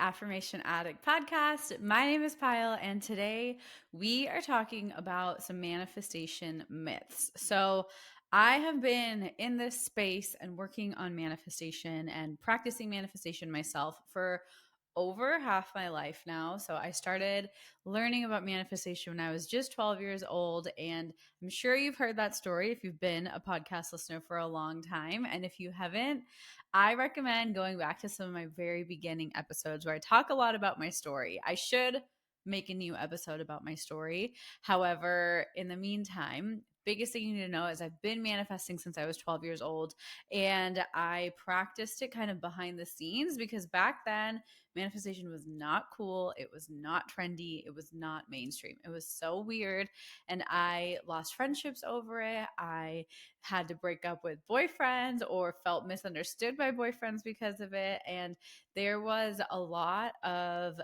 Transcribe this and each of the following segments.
Affirmation Addict podcast. My name is Pyle, and today we are talking about some manifestation myths. So, I have been in this space and working on manifestation and practicing manifestation myself for over half my life now. So I started learning about manifestation when I was just 12 years old. And I'm sure you've heard that story if you've been a podcast listener for a long time. And if you haven't, I recommend going back to some of my very beginning episodes where I talk a lot about my story. I should make a new episode about my story. However, in the meantime, biggest thing you need to know is I've been manifesting since I was 12 years old, and I practiced it kind of behind the scenes because back then manifestation was not cool, it was not trendy, it was not mainstream. It was so weird, and I lost friendships over it. I had to break up with boyfriends or felt misunderstood by boyfriends because of it, and there was a lot of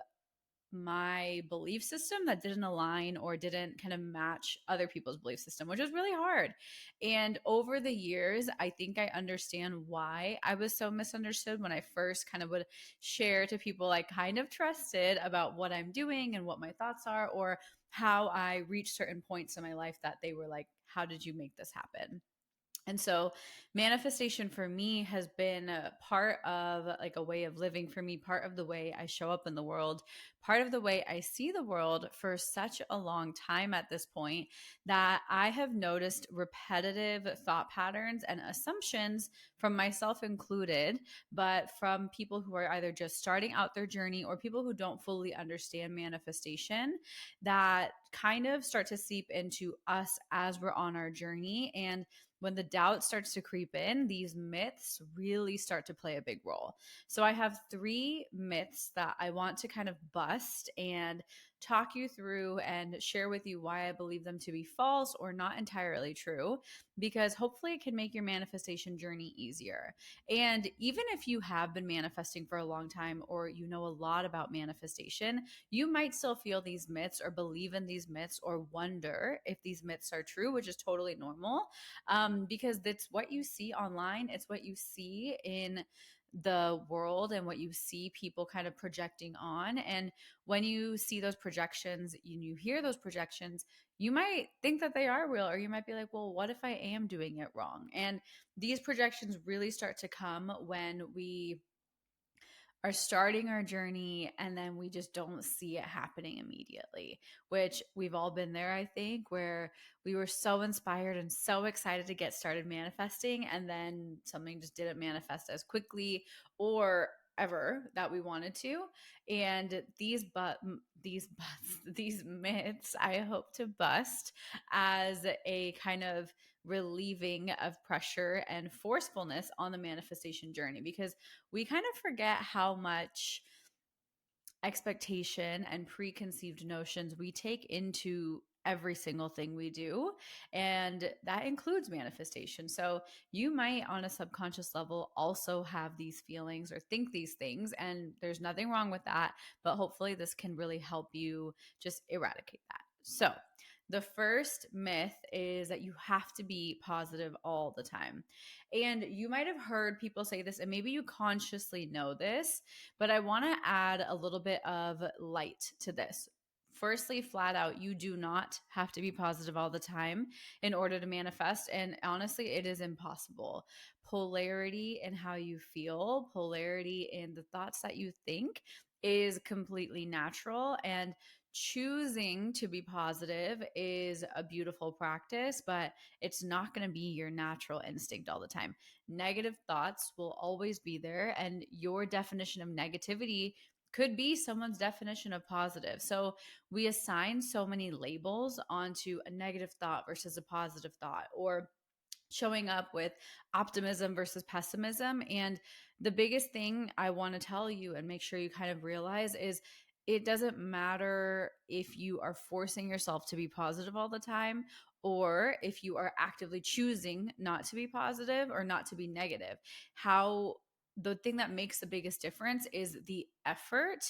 my belief system that didn't align or didn't kind of match other people's belief system, which was really hard. And over the years, I think I understand why I was so misunderstood when I first kind of would share to people I kind of trusted about what I'm doing and what my thoughts are, or how I reached certain points in my life that they were like, how did you make this happen? And so manifestation for me has been a part of like a way of living for me, part of the way I show up in the world, part of the way I see the world for such a long time at this point that I have noticed repetitive thought patterns and assumptions from myself included, but from people who are either just starting out their journey or people who don't fully understand manifestation that kind of start to seep into us as we're on our journey. And when the doubt starts to creep in, these myths really start to play a big role. So I have three myths that I want to kind of bust and talk you through and share with you why I believe them to be false or not entirely true, because hopefully it can make your manifestation journey easier. And even if you have been manifesting for a long time or you know a lot about manifestation, you might still feel these myths or believe in these myths or wonder if these myths are true, which is totally normal, because that's what you see online. It's what you see in the world and what you see people kind of projecting on. And when you see those projections and you hear those projections, you might think that they are real, or you might be like, well, what if I am doing it wrong? And these projections really start to come when we are starting our journey and then we just don't see it happening immediately, which we've all been there, I think, where we were so inspired and so excited to get started manifesting, and then something just didn't manifest as quickly or ever that we wanted to. And these myths I hope to bust as a kind of relieving of pressure and forcefulness on the manifestation journey, because we kind of forget how much expectation and preconceived notions we take into every single thing we do. And that includes manifestation. So you might, on a subconscious level, also have these feelings or think these things. And there's nothing wrong with that. But hopefully, this can really help you just eradicate that. So, the first myth is that you have to be positive all the time. And you might have heard people say this, and maybe you consciously know this, but I want to add a little bit of light to this. Firstly, flat out, you do not have to be positive all the time in order to manifest. And honestly, it is impossible. Polarity in how you feel, polarity in the thoughts that you think is completely natural. And choosing to be positive is a beautiful practice, but it's not going to be your natural instinct all the time. Negative thoughts will always be there, and your definition of negativity could be someone's definition of positive. So we assign so many labels onto a negative thought versus a positive thought, or showing up with optimism versus pessimism. And the biggest thing I want to tell you and make sure you kind of realize is it doesn't matter if you are forcing yourself to be positive all the time, or if you are actively choosing not to be positive or not to be negative. How the thing that makes the biggest difference is the effort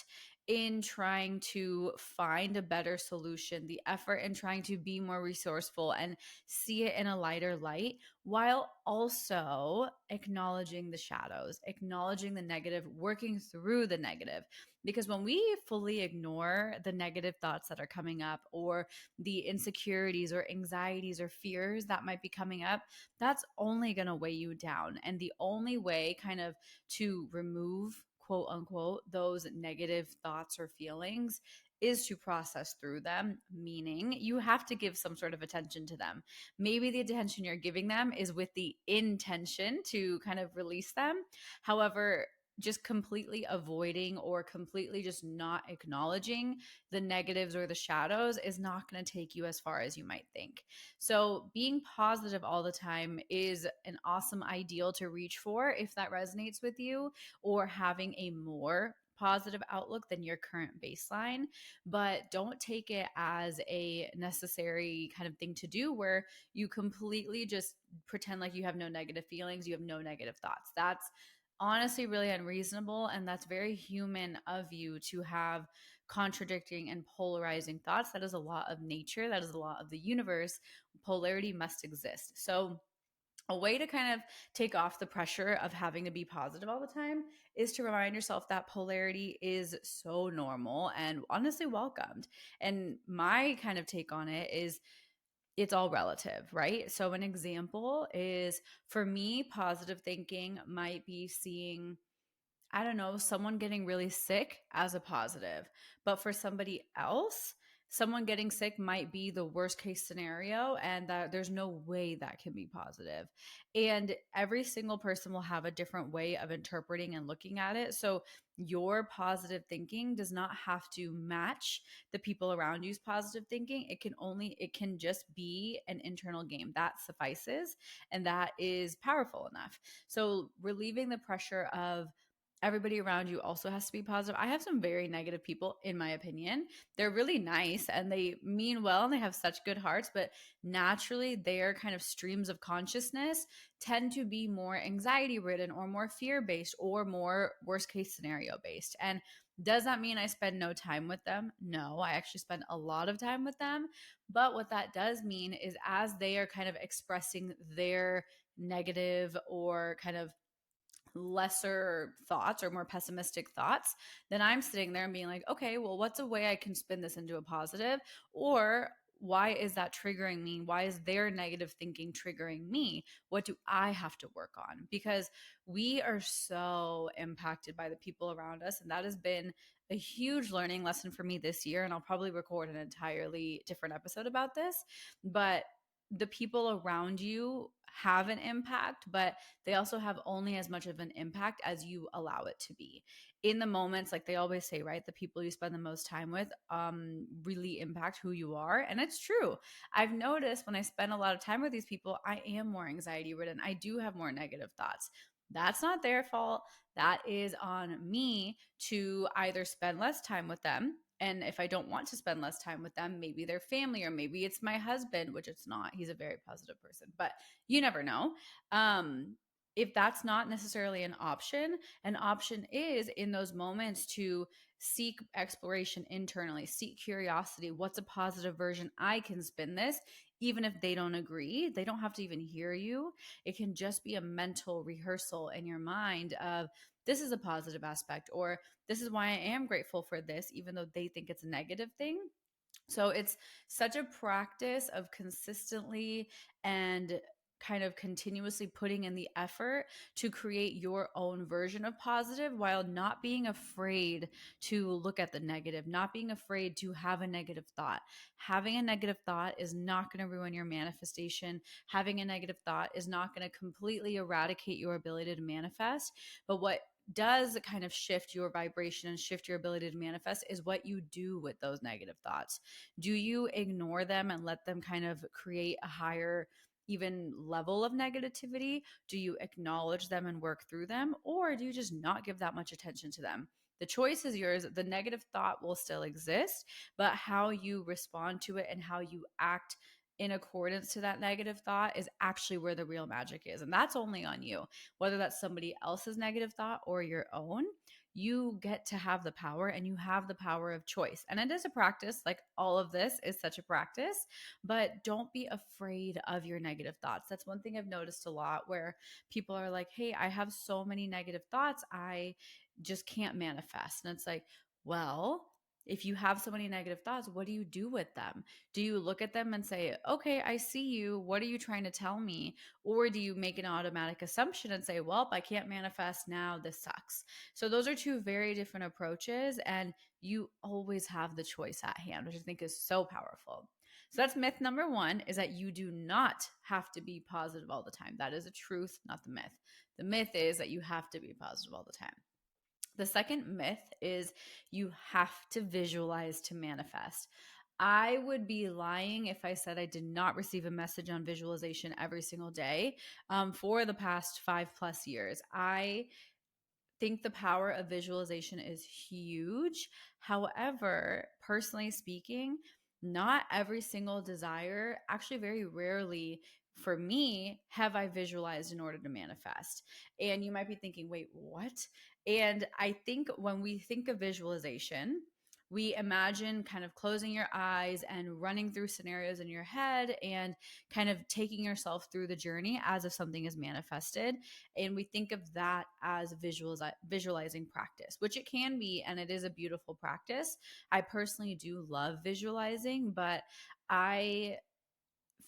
in trying to find a better solution, the effort in trying to be more resourceful and see it in a lighter light, while also acknowledging the shadows, acknowledging the negative, working through the negative. Because when we fully ignore the negative thoughts that are coming up, or the insecurities or anxieties or fears that might be coming up, that's only going to weigh you down. And the only way kind of to remove, quote unquote, those negative thoughts or feelings is to process through them, meaning you have to give some sort of attention to them. Maybe the attention you're giving them is with the intention to kind of release them. However, just completely avoiding or completely just not acknowledging the negatives or the shadows is not going to take you as far as you might think. So, being positive all the time is an awesome ideal to reach for if that resonates with you, or having a more positive outlook than your current baseline. But don't take it as a necessary kind of thing to do where you completely just pretend like you have no negative feelings, you have no negative thoughts. That's honestly really unreasonable, and that's very human of you to have contradicting and polarizing thoughts. That is a law of nature, that is a law of the universe. Polarity must exist. So a way to kind of take off the pressure of having to be positive all the time is to remind yourself that polarity is so normal and honestly welcomed. And my kind of take on it is it's all relative, right? So, an example is, for me, positive thinking might be seeing, I don't know, someone getting really sick as a positive. But for somebody else, someone getting sick might be the worst case scenario, and that there's no way that can be positive. And every single person will have a different way of interpreting and looking at it. So your positive thinking does not have to match the people around you's positive thinking. It can just be an internal game that suffices, and that is powerful enough. So relieving the pressure of everybody around you also has to be positive. I have some very negative people, in my opinion. They're really nice and they mean well and they have such good hearts, but naturally their kind of streams of consciousness tend to be more anxiety ridden or more fear based or more worst case scenario based. And does that mean I spend no time with them? No, I actually spend a lot of time with them. But what that does mean is, as they are kind of expressing their negative or kind of lesser thoughts or more pessimistic thoughts, then I'm sitting there and being like, okay, well, what's a way I can spin this into a positive? Or why is that triggering me? Why is their negative thinking triggering me? What do I have to work on? Because we are so impacted by the people around us. And that has been a huge learning lesson for me this year. And I'll probably record an entirely different episode about this. But the people around you have an impact, but they also have only as much of an impact as you allow it to be. In the moments, like they always say, right? The people you spend the most time with really impact who you are. And it's true. I've noticed when I spend a lot of time with these people, I am more anxiety ridden. I do have more negative thoughts. That's not their fault. That is on me to either spend less time with them. And if I don't want to spend less time with them, maybe their family, or maybe it's my husband, which it's not. He's a very positive person, but you never know. Um, if that's not necessarily an option is in those moments to seek exploration internally, seek curiosity. What's a positive version I can spin this? Even if they don't agree, they don't have to even hear you. It can just be a mental rehearsal in your mind of, this is a positive aspect, or this is why I am grateful for this, even though they think it's a negative thing. So it's such a practice of consistently and kind of continuously putting in the effort to create your own version of positive, while not being afraid to look at the negative, not being afraid to have a negative thought. Having a negative thought is not going to ruin your manifestation. Having a negative thought is not going to completely eradicate your ability to manifest. But what does kind of shift your vibration and shift your ability to manifest is what you do with those negative thoughts. Do you ignore them and let them kind of create a higher even level of negativity? Do you acknowledge them and work through them? Or do you just not give that much attention to them? The choice is yours. The negative thought will still exist, but how you respond to it and how you act in accordance to that negative thought is actually where the real magic is. And that's only on you, whether that's somebody else's negative thought or your own. you get to have the power, and you have the power of choice. And it is a practice, like all of this is such a practice, but don't be afraid of your negative thoughts. That's one thing I've noticed a lot, where people are like, hey, I have so many negative thoughts, I just can't manifest. And it's like, well, if you have so many negative thoughts, what do you do with them? Do you look at them and say, okay, I see you. What are you trying to tell me? Or do you make an automatic assumption and say, well, I can't manifest now. This sucks. So those are two very different approaches. And you always have the choice at hand, which I think is so powerful. So that's myth number one, is that you do not have to be positive all the time. That is a truth, not the myth. The myth is that you have to be positive all the time. The second myth is you have to visualize to manifest. I would be lying if I said I did not receive a message on visualization every single day for the past 5+ years. I think the power of visualization is huge. However, personally speaking, not every single desire, actually, very rarely for me, have I visualized in order to manifest. And you might be thinking, wait, what? And I think when we think of visualization, we imagine kind of closing your eyes and running through scenarios in your head and kind of taking yourself through the journey as if something is manifested. And we think of that as visualizing practice, which it can be, and it is a beautiful practice. I personally do love visualizing, but I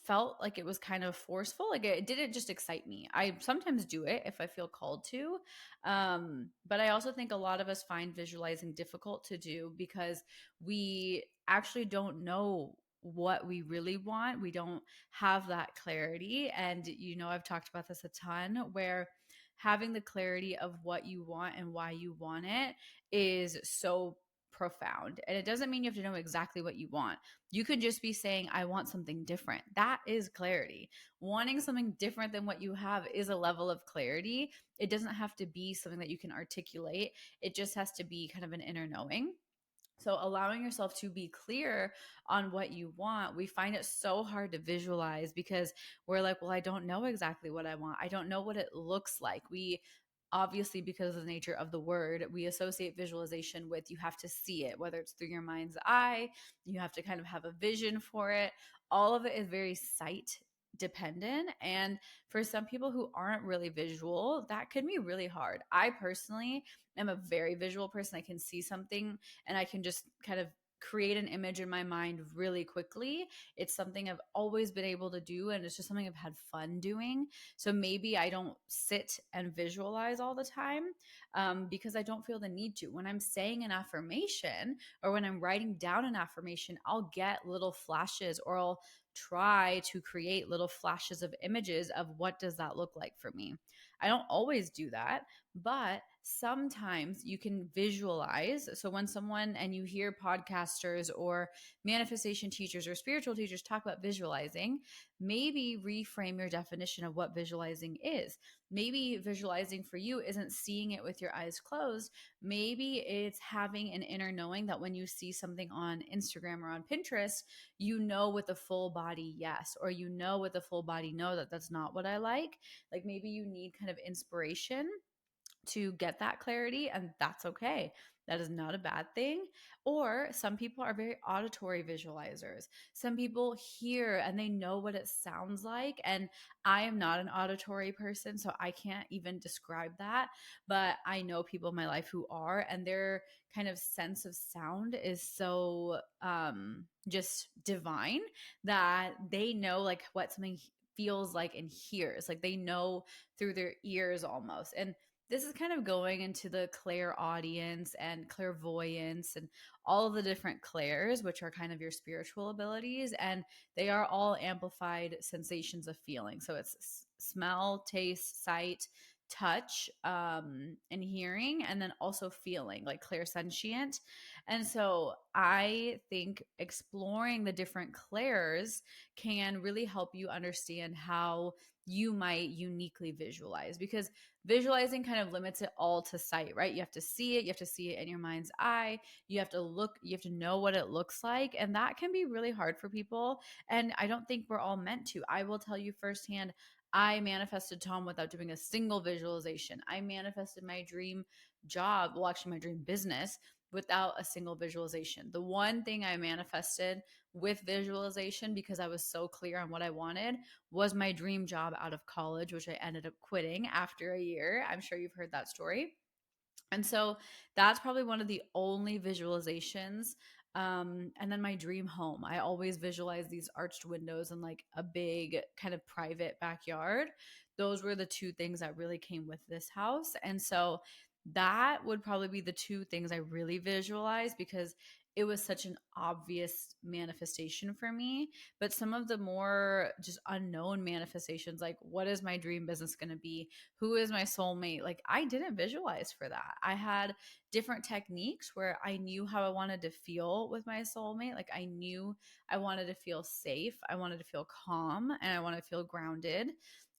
felt like it was kind of forceful. Like, it didn't just excite me. I sometimes do it if I feel called to. But I also think a lot of us find visualizing difficult to do because we actually don't know what we really want. We don't have that clarity. And, I've talked about this a ton, where having the clarity of what you want and why you want it is so profound. And it doesn't mean you have to know exactly what you want. You could just be saying, I want something different. That is clarity. Wanting something different than what you have is a level of clarity. It doesn't have to be something that you can articulate, it just has to be kind of an inner knowing. So, allowing yourself to be clear on what you want, we find it so hard to visualize because we're like, well, I don't know exactly what I want. I don't know what it looks like. We obviously, because of the nature of the word, we associate visualization with you have to see it, whether it's through your mind's eye, you have to kind of have a vision for it. All of it is very sight dependent. And for some people who aren't really visual, that could be really hard. I personally am a very visual person. I can see something and I can just kind of create an image in my mind really quickly. It's something I've always been able to do, and it's just something I've had fun doing. So maybe I don't sit and visualize all the time because I don't feel the need to. When I'm saying an affirmation or when I'm writing down an affirmation, I'll get little flashes, or I'll try to create little flashes of images of what does that look like for me. I don't always do that, but sometimes you can visualize. So when someone, and you hear podcasters or manifestation teachers or spiritual teachers talk about visualizing, maybe reframe your definition of what visualizing is. Maybe visualizing for you isn't seeing it with your eyes closed. Maybe it's having an inner knowing that when you see something on Instagram or on Pinterest, you know with a full body yes, or you know with a full body no that that's not what I like. Like, maybe you need kind of inspiration to get that clarity, and that's okay. That is not a bad thing. Or some people are very auditory visualizers. Some people hear and they know what it sounds like. And I am not an auditory person, so I can't even describe that. But I know people in my life who are, and their kind of sense of sound is so just divine that they know like what something feels like and hears. Like, they know through their ears almost. And this is kind of going into the clairaudience and clairvoyance and all of the different clairs, which are kind of your spiritual abilities. And they are all amplified sensations of feeling. So it's smell, taste, sight, touch, and hearing, and then also feeling, like clairsentient. And so I think exploring the different clairs can really help you understand how you might uniquely visualize, because visualizing kind of limits it all to sight, right? You have to see it. You have to see it in your mind's eye. You have to look, you have to know what it looks like. And that can be really hard for people. And I don't think we're all meant to. I will tell you firsthand, I manifested Tom without doing a single visualization. I manifested my dream job, well, actually, my dream business without a single visualization. The one thing I manifested with visualization, because I was so clear on what I wanted, was my dream job out of college, which I ended up quitting after a year. I'm sure you've heard that story. And so that's probably one of the only visualizations. And then my dream home. I always visualize these arched windows and like a big kind of private backyard. Those were the two things that really came with this house. And so that would probably be the two things I really visualize, because it was such an obvious manifestation for me. But some of the more just unknown manifestations, like what is my dream business going to be? Who is my soulmate? Like I didn't visualize for that. I had different techniques where I knew how I wanted to feel with my soulmate. Like I knew I wanted to feel safe, I wanted to feel calm, and I wanted to feel grounded.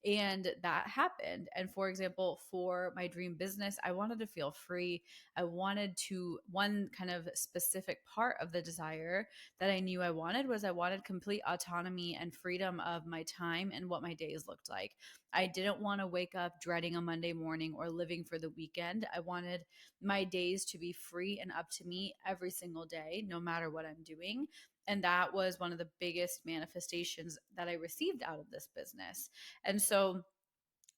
And that happened. And for example, for my dream business, I wanted to feel free. I wanted to, one kind of specific part of the desire that I knew I wanted was I wanted complete autonomy and freedom of my time and what my days looked like. I didn't want to wake up dreading a Monday morning or living for the weekend. I wanted my days to be free and up to me every single day, no matter what I'm doing. And that was one of the biggest manifestations that I received out of this business. And so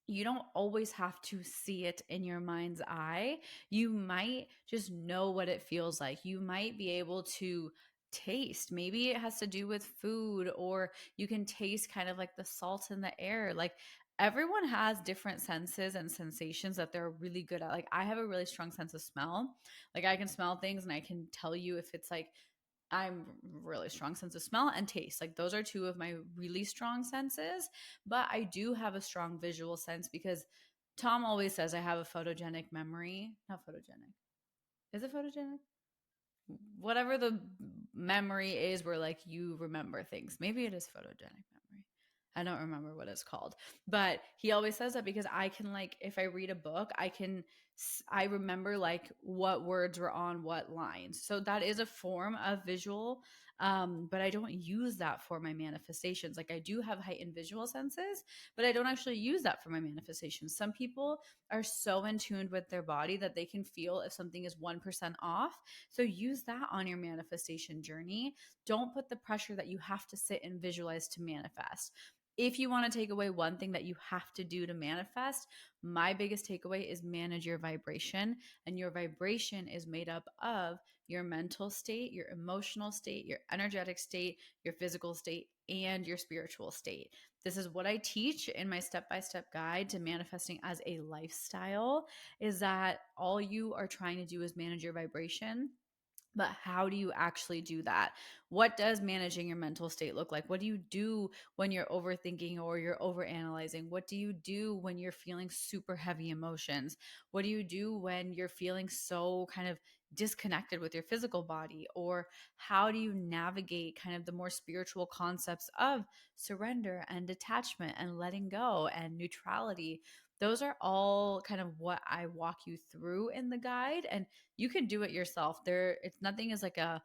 you don't always have to see it in your mind's eye. You might just know what it feels like. You might be able to taste. Maybe it has to do with food, or you can taste kind of like the salt in the air. Like everyone has different senses and sensations that they're really good at. Like I have a really strong sense of smell. Like I can smell things and I can tell you if it's like I'm really strong sense of smell and taste. Like those are two of my really strong senses, but I do have a strong visual sense because Tom always says I have a photogenic memory. Not photogenic. Is it photogenic? Whatever the memory is where like you remember things. Maybe it is photogenic memory. I don't remember what it's called. But he always says that because I can like if I read a book, I remember like what words were on what lines. So that is a form of visual, but I don't use that for my manifestations. Like I do have heightened visual senses, but I don't actually use that for my manifestations. Some people are so in tune with their body that they can feel if something is 1% off. So use that on your manifestation journey. Don't put the pressure that you have to sit and visualize to manifest. If you want to take away one thing that you have to do to manifest, my biggest takeaway is manage your vibration. And your vibration is made up of your mental state, your emotional state, your energetic state, your physical state, and your spiritual state. This is what I teach in my step-by-step guide to manifesting as a lifestyle, is that all you are trying to do is manage your vibration. But how do you actually do that? What does managing your mental state look like? What do you do when you're overthinking or you're overanalyzing? What do you do when you're feeling super heavy emotions? What do you do when you're feeling so kind of disconnected with your physical body? Or how do you navigate kind of the more spiritual concepts of surrender and detachment and letting go and neutrality? Those are all kind of what I walk you through in the guide. And you can do it yourself. It's nothing is like a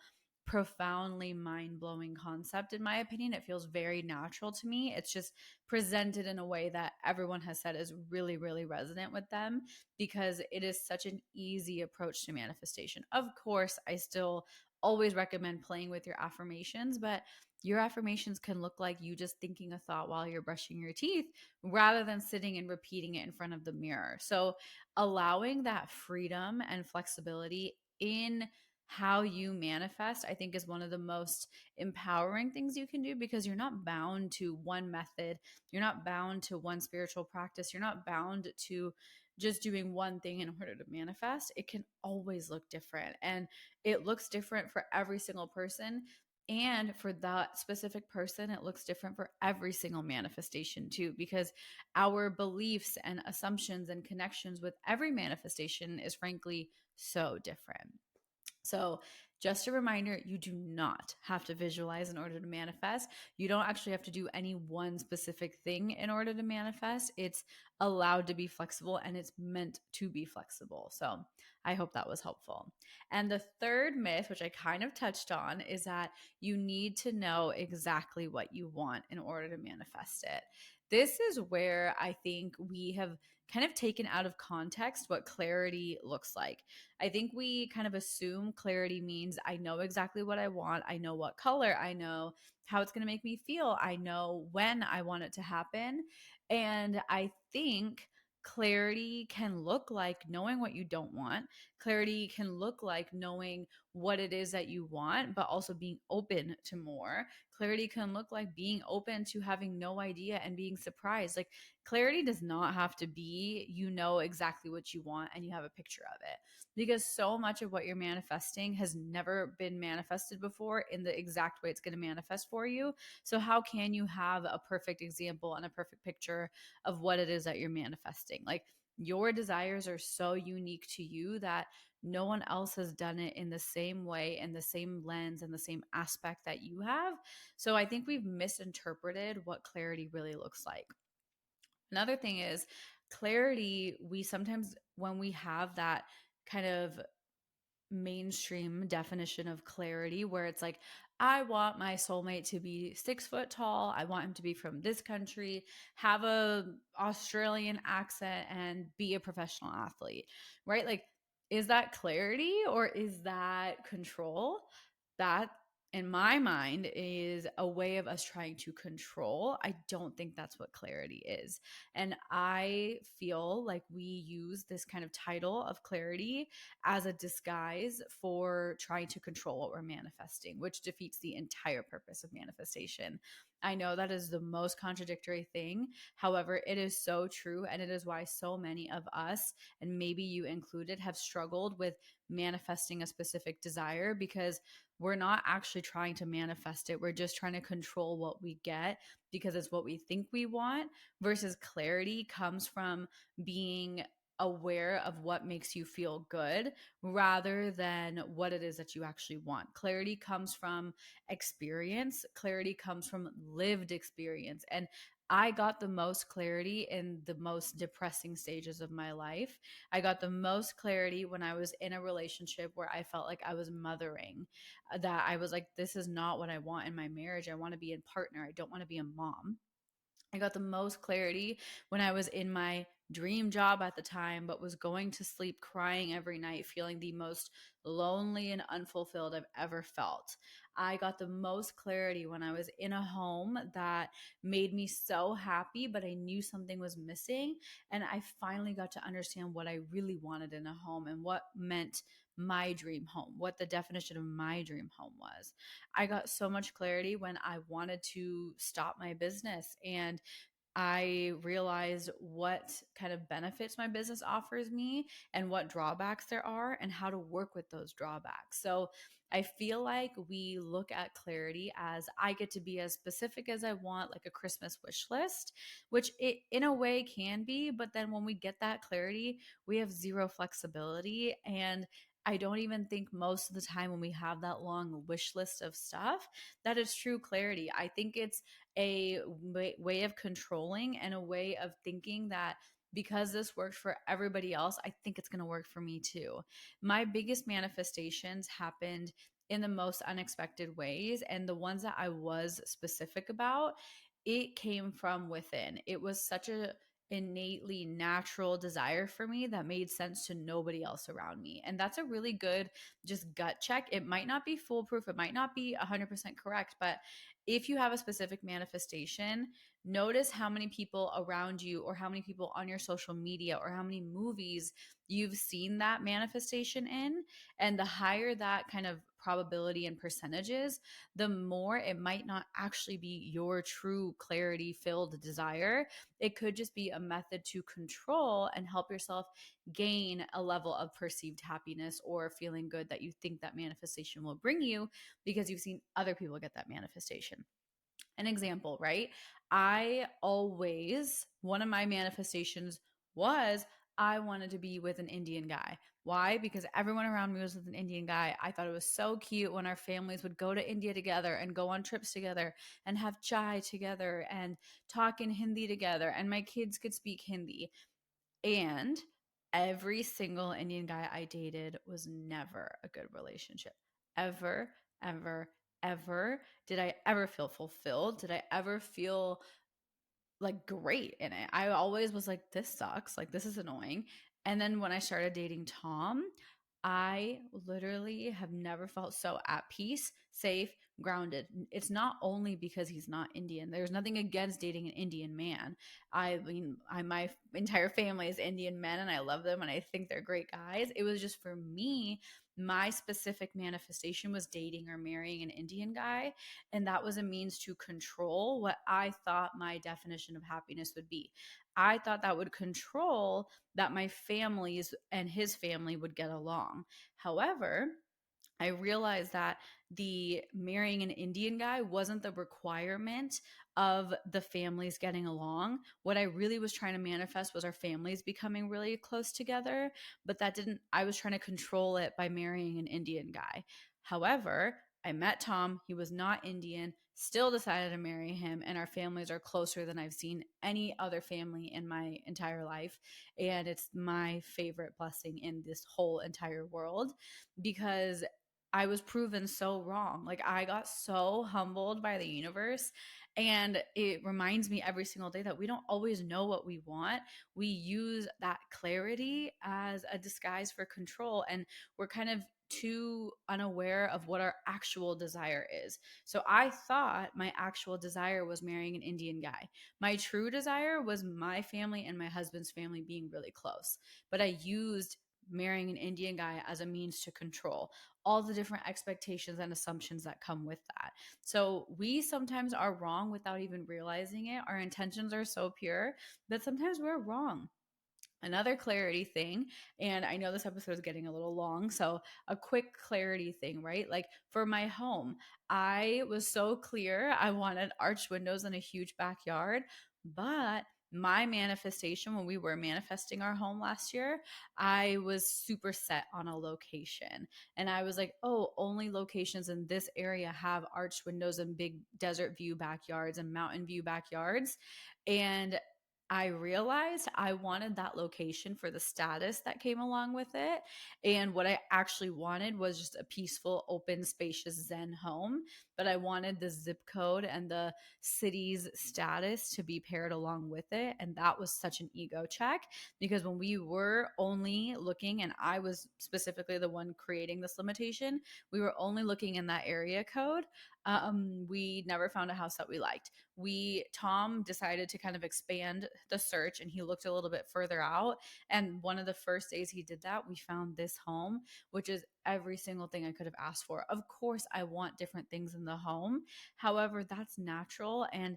profoundly mind-blowing concept in my opinion. It feels very natural to me. It's just presented in a way that everyone has said is really really resonant with them, because it is such an easy approach to manifestation. Of course, I still always recommend playing with your affirmations, but your affirmations can look like you just thinking a thought while you're brushing your teeth rather than sitting and repeating it in front of the mirror. So allowing that freedom and flexibility in how you manifest, I think, is one of the most empowering things you can do, because you're not bound to one method. You're not bound to one spiritual practice. You're not bound to just doing one thing in order to manifest. It can always look different, and it looks different for every single person. And for that specific person, it looks different for every single manifestation too, because our beliefs and assumptions and connections with every manifestation is frankly so different. So, just a reminder, you do not have to visualize in order to manifest. You don't actually have to do any one specific thing in order to manifest. It's allowed to be flexible and it's meant to be flexible. So, I hope that was helpful. And the third myth, which I kind of touched on, is that you need to know exactly what you want in order to manifest it. This is where I think we have kind of taken out of context what clarity looks like. I think we kind of assume clarity means I know exactly what I want, I know what color, I know how it's going to make me feel, I know when I want it to happen. And I think clarity can look like knowing what you don't want. Clarity can look like knowing what it is that you want, but also being open to more. Clarity can look like being open to having no idea and being surprised. Like, clarity does not have to be you know exactly what you want and you have a picture of it, because so much of what you're manifesting has never been manifested before in the exact way it's going to manifest for you. So, how can you have a perfect example and a perfect picture of what it is that you're manifesting? Like, your desires are so unique to you that no one else has done it in the same way, in the same lens, and the same aspect that you have. So I think we've misinterpreted what clarity really looks like. Another thing is clarity, we sometimes, when we have that kind of mainstream definition of clarity where it's like, I want my soulmate to be 6 foot tall, I want him to be from this country, have a Australian accent, and be a professional athlete, right? Like, is that clarity or is that control? That, in my mind, is a way of us trying to control. I don't think that's what clarity is. And I feel like we use this kind of title of clarity as a disguise for trying to control what we're manifesting, which defeats the entire purpose of manifestation. I know that is the most contradictory thing. However, it is so true. And it is why so many of us, and maybe you included, have struggled with manifesting a specific desire because we're not actually trying to manifest it. We're just trying to control what we get because it's what we think we want, versus clarity comes from being aware of what makes you feel good rather than what it is that you actually want. Clarity comes from experience, clarity comes from lived experience. And I got the most clarity in the most depressing stages of my life. I got the most clarity when I was in a relationship where I felt like I was mothering, that I was like, this is not what I want in my marriage. I want to be a partner. I don't want to be a mom. I got the most clarity when I was in my dream job at the time, but was going to sleep crying every night, feeling the most lonely and unfulfilled I've ever felt. I got the most clarity when I was in a home that made me so happy, but I knew something was missing. And I finally got to understand what I really wanted in a home and what meant my dream home, what the definition of my dream home was. I got so much clarity when I wanted to stop my business and I realized what kind of benefits my business offers me and what drawbacks there are and how to work with those drawbacks. So I feel like we look at clarity as I get to be as specific as I want, like a Christmas wish list, which it in a way can be. But then when we get that clarity, we have zero flexibility. And I don't even think most of the time when we have that long wish list of stuff, that is true clarity. I think it's a way of controlling and a way of thinking that because this worked for everybody else, I think it's going to work for me too. My biggest manifestations happened in the most unexpected ways. And the ones that I was specific about, it came from within. It was such a innately natural desire for me that made sense to nobody else around me. And that's a really good just gut check. It might not be foolproof, it might not be 100% correct, but if you have a specific manifestation, notice how many people around you or how many people on your social media or how many movies you've seen that manifestation in. And the higher that kind of probability and percentages, the more it might not actually be your true clarity filled desire. It could just be a method to control and help yourself gain a level of perceived happiness or feeling good that you think that manifestation will bring you because you've seen other people get that manifestation. An example, right? One of my manifestations was I wanted to be with an Indian guy. Why? Because everyone around me was with an Indian guy. I thought it was so cute when our families would go to India together and go on trips together and have chai together and talk in Hindi together, and my kids could speak Hindi. And every single Indian guy I dated was never a good relationship. Ever, ever, ever. Did I ever feel fulfilled? Did I ever feel like great in it. I always was like, this sucks. Like, this is annoying. And then when I started dating Tom, I literally have never felt so at peace, safe, grounded. It's not only because he's not Indian. There's nothing against dating an Indian man. I mean, my entire family is Indian men and I love them and I think they're great guys. It was just for me, my specific manifestation was dating or marrying an Indian guy. And that was a means to control what I thought my definition of happiness would be. I thought that would control that my families and his family would get along. However, I realized that the marrying an Indian guy wasn't the requirement of the families getting along. What I really was trying to manifest was our families becoming really close together, but that didn't, I was trying to control it by marrying an Indian guy. However, I met Tom. He was not Indian, still decided to marry him, and our families are closer than I've seen any other family in my entire life. And it's my favorite blessing in this whole entire world because I was proven so wrong. Like I got so humbled by the universe. And it reminds me every single day that we don't always know what we want. We use that clarity as a disguise for control. And we're kind of too unaware of what our actual desire is. So I thought my actual desire was marrying an Indian guy. My true desire was my family and my husband's family being really close. But I used marrying an Indian guy as a means to control all the different expectations and assumptions that come with that. So we sometimes are wrong without even realizing it. Our intentions are so pure, but sometimes we're wrong. Another clarity thing, and I know this episode is getting a little long, so a quick clarity thing, right? Like for my home, I was so clear I wanted arched windows and a huge backyard, but my manifestation when we were manifesting our home last year, I was super set on a location. And I was like, oh, only locations in this area have arched windows and big desert view backyards and mountain view backyards. And I realized I wanted that location for the status that came along with it. And what I actually wanted was just a peaceful, open, spacious Zen home. But I wanted the zip code and the city's status to be paired along with it. And that was such an ego check because when we were only looking, and I was specifically the one creating this limitation, we were only looking in that area code. We never found a house that we liked. Tom decided to kind of expand the search and he looked a little bit further out, and one of the first days he did that we found this home, which is every single thing I could have asked for. Of course I want different things in the home, however that's natural. And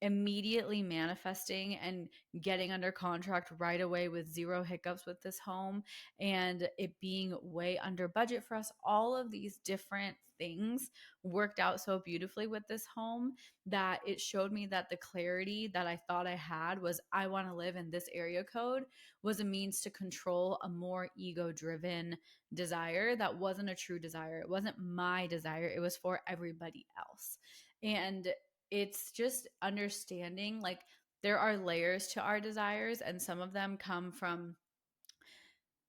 immediately manifesting and getting under contract right away with zero hiccups with this home and it being way under budget for us, all of these different things worked out so beautifully with this home that it showed me that the clarity that I thought I had was I want to live in this area code was a means to control a more ego driven desire that wasn't a true desire. It wasn't my desire, it was for everybody else. And it's just understanding like there are layers to our desires, and some of them come from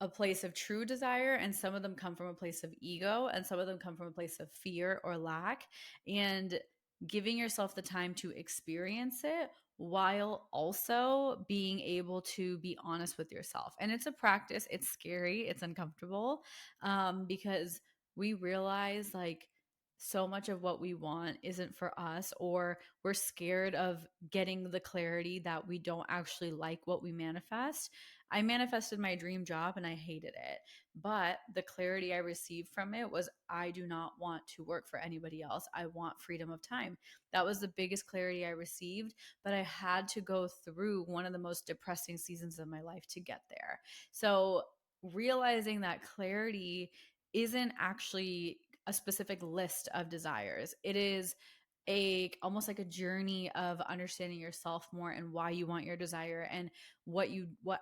a place of true desire, and some of them come from a place of ego, and some of them come from a place of fear or lack. And giving yourself the time to experience it while also being able to be honest with yourself. And it's a practice, it's scary, it's uncomfortable, because we realize like so much of what we want isn't for us, or we're scared of getting the clarity that we don't actually like what we manifest. I manifested my dream job and I hated it. But the clarity I received from it was I do not want to work for anybody else. I want freedom of time. That was the biggest clarity I received. But I had to go through one of the most depressing seasons of my life to get there. So realizing that clarity isn't actually a specific list of desires. It is a almost like a journey of understanding yourself more and why you want your desire and what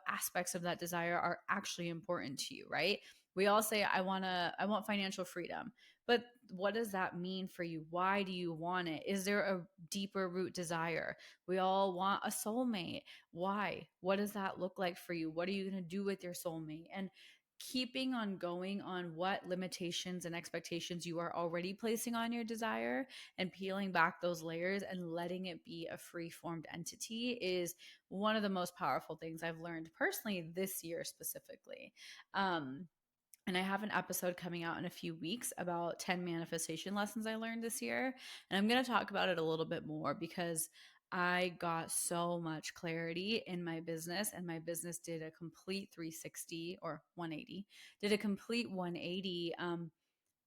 aspects of that desire are actually important to you, right? We all say I want financial freedom. But what does that mean for you? Why do you want it? Is there a deeper root desire? We all want a soulmate. Why? What does that look like for you? What are you going to do with your soulmate? And keeping on going on what limitations and expectations you are already placing on your desire and peeling back those layers and letting it be a free formed entity is one of the most powerful things I've learned personally this year specifically. Um, and I have an episode coming out in a few weeks about 10 manifestation lessons I learned this year. And I'm going to talk about it a little bit more because I got so much clarity in my business, and my business did a complete 360 or 180, did a complete 180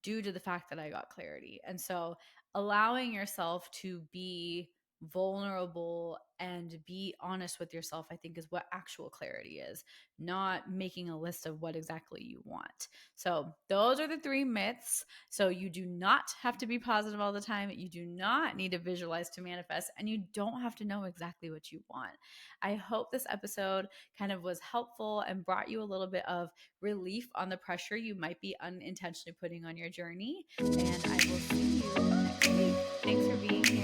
due to the fact that I got clarity. And so allowing yourself to be vulnerable and be honest with yourself, I think, is what actual clarity is, not making a list of what exactly you want. So those are the 3 myths. So you do not have to be positive all the time. You do not need to visualize to manifest, and you don't have to know exactly what you want. I hope this episode kind of was helpful and brought you a little bit of relief on the pressure you might be unintentionally putting on your journey. And I will see you next week. Thanks for being here.